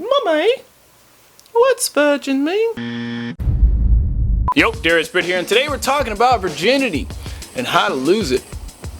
Mummy, what's virgin mean? Yo, Darious Britt here, and today we're talking about virginity and how to lose it.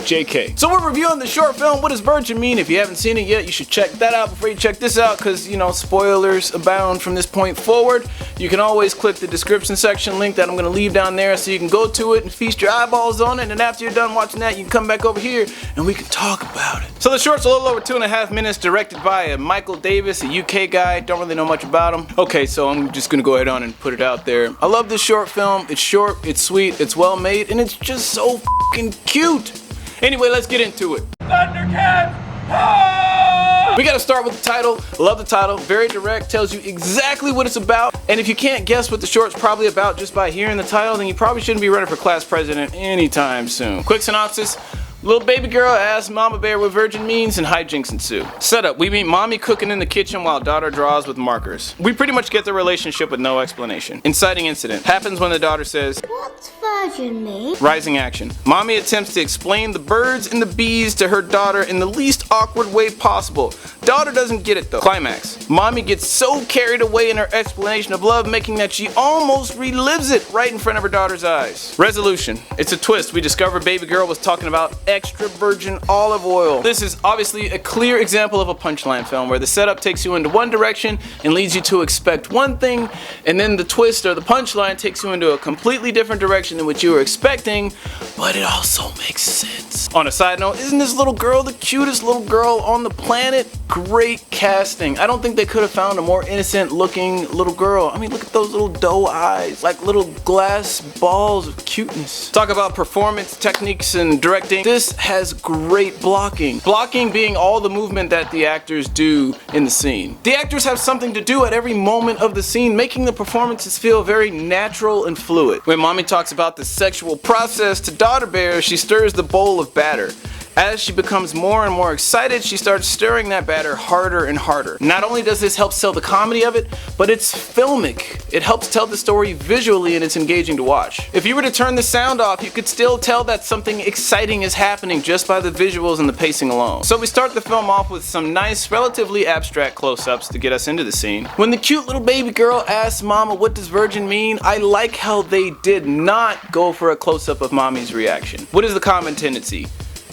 JK. So we're reviewing the short film, What Does Virgin Mean? If you haven't seen it yet, you should check that out before you check this out, because, you know, spoilers abound from this point forward. You can always click the description section link that I'm going to leave down there so you can go to it and feast your eyeballs on it, and then after you're done watching that, you can come back over here and we can talk about it. So the short's a little over 2.5 minutes, directed by Michael Davis, a UK guy. Don't really know much about him. Okay, so I'm just going to go ahead on and put it out there. I love this short film. It's short, it's sweet, it's well made, and it's just so fucking cute. Anyway, let's get into it. Thundercats! Ah! We gotta start with the title. Love the title. Very direct, tells you exactly what it's about. And if you can't guess what the short's probably about just by hearing the title, then you probably shouldn't be running for class president anytime soon. Quick synopsis. Little baby girl asks Mama Bear what virgin means, and hijinks ensue. Setup: we meet mommy cooking in the kitchen while daughter draws with markers. We pretty much get the relationship with no explanation. Inciting incident happens when the daughter says, "What's virgin mean?" Rising action: mommy attempts to explain the birds and the bees to her daughter in the least awkward way possible. Daughter doesn't get it though. Climax: mommy gets so carried away in her explanation of love making that she almost relives it right in front of her daughter's eyes. Resolution: it's a twist. We discover baby girl was talking about extra virgin olive oil. This is obviously a clear example of a punchline film where the setup takes you into one direction and leads you to expect one thing, and then the twist or the punchline takes you into a completely different direction than what you were expecting, but it also makes sense. On a side note, isn't this little girl the cutest little girl on the planet? Great casting. I don't think they could have found a more innocent looking little girl. I mean, look at those little doe eyes, like little glass balls of cuteness. Talk about performance techniques and directing. This has great blocking. Blocking being all the movement that the actors do in the scene. The actors have something to do at every moment of the scene, making the performances feel very natural and fluid. When mommy talks about the sexual process to daughter bear, she stirs the bowl of batter. As she becomes more and more excited, she starts stirring that batter harder and harder. Not only does this help sell the comedy of it, but it's filmic. It helps tell the story visually, and it's engaging to watch. If you were to turn the sound off, you could still tell that something exciting is happening just by the visuals and the pacing alone. So we start the film off with some nice, relatively abstract close-ups to get us into the scene. When the cute little baby girl asks Mama, "What does virgin mean?" I like how they did not go for a close-up of mommy's reaction. What is the common tendency?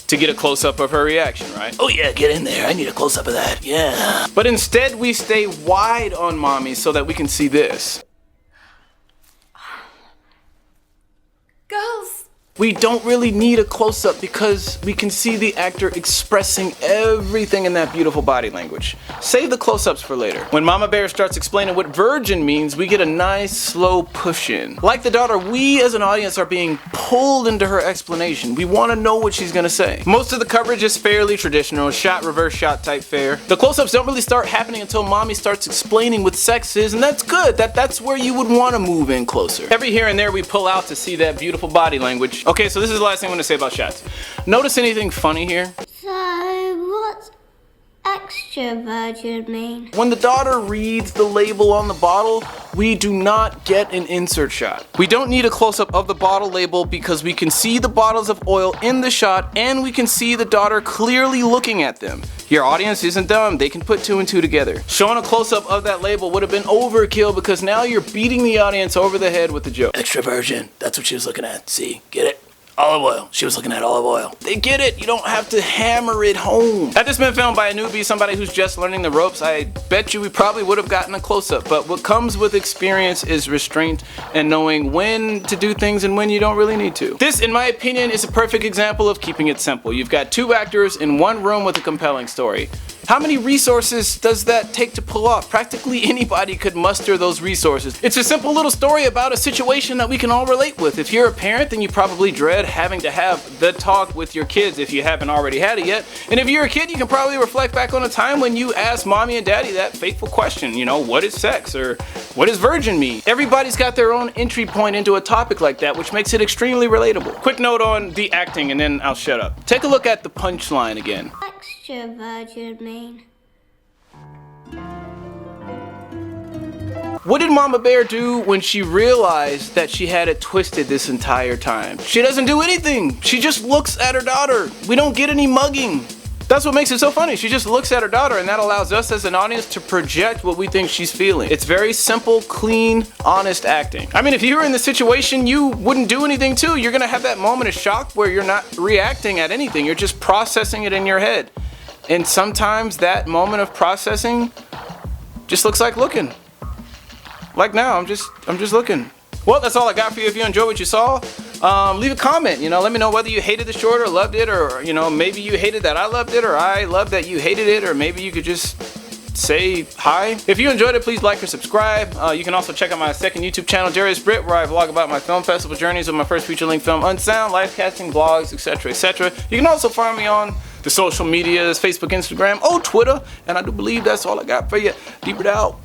To get a close-up of her reaction, right? "Oh yeah, get in there, I need a close-up of that, yeah." But instead we stay wide on mommy so that we can see this. Girls! We don't really need a close-up because we can see the actor expressing everything in that beautiful body language. Save the close-ups for later. When Mama Bear starts explaining what virgin means, we get a nice slow push in. Like the daughter, we as an audience are being pulled into her explanation. We want to know what she's gonna say. Most of the coverage is fairly traditional, shot, reverse shot type fare. The close-ups don't really start happening until mommy starts explaining what sex is, and that's good. That's where you would want to move in closer. Every here and there we pull out to see that beautiful body language. Okay, so this is the last thing I'm going to say about shots. Notice anything funny here? So, what's extra virgin mean? When the daughter reads the label on the bottle, we do not get an insert shot. We don't need a close-up of the bottle label because we can see the bottles of oil in the shot, and we can see the daughter clearly looking at them. Your audience isn't dumb, they can put two and two together. Showing a close-up of that label would have been overkill because now you're beating the audience over the head with the joke. Extra virgin, that's what she was looking at. See, get it? Olive oil. She was looking at olive oil. They get it. You don't have to hammer it home. Had this been filmed by a newbie, somebody who's just learning the ropes, I bet you we probably would have gotten a close-up. But what comes with experience is restraint and knowing when to do things and when you don't really need to. This, in my opinion, is a perfect example of keeping it simple. You've got two actors in one room with a compelling story. How many resources does that take to pull off? Practically anybody could muster those resources. It's a simple little story about a situation that we can all relate with. If you're a parent, then you probably dread having to have the talk with your kids if you haven't already had it yet. And if you're a kid, you can probably reflect back on a time when you asked mommy and daddy that fateful question, you know, what is sex? Or what does virgin mean? Everybody's got their own entry point into a topic like that, which makes it extremely relatable. Quick note on the acting and then I'll shut up. Take a look at the punchline again. Extra virgin mean? What did Mama Bear do when she realized that she had it twisted this entire time? She doesn't do anything. She just looks at her daughter. We don't get any mugging. That's what makes it so funny. She just looks at her daughter, and that allows us as an audience to project what we think she's feeling. It's very simple, clean, honest acting. I mean, if you were in the situation, you wouldn't do anything too. You're gonna have that moment of shock where you're not reacting at anything. You're just processing it in your head. And sometimes that moment of processing just looks like looking. Like now, I'm just looking. Well, that's all I got for you. If you enjoyed what you saw, leave a comment. You know, let me know whether you hated the short or loved it, or you know, maybe you hated that I loved it, or I loved that you hated it, or maybe you could just say hi. If you enjoyed it, please like or subscribe. You can also check out my second YouTube channel, Darious Britt, where I vlog about my film festival journeys with my first feature-length film, Unsound, live casting, vlogs, etc., etc. You can also find me on the social medias, Facebook, Instagram, Twitter, and I do believe that's all I got for you. Deep it out.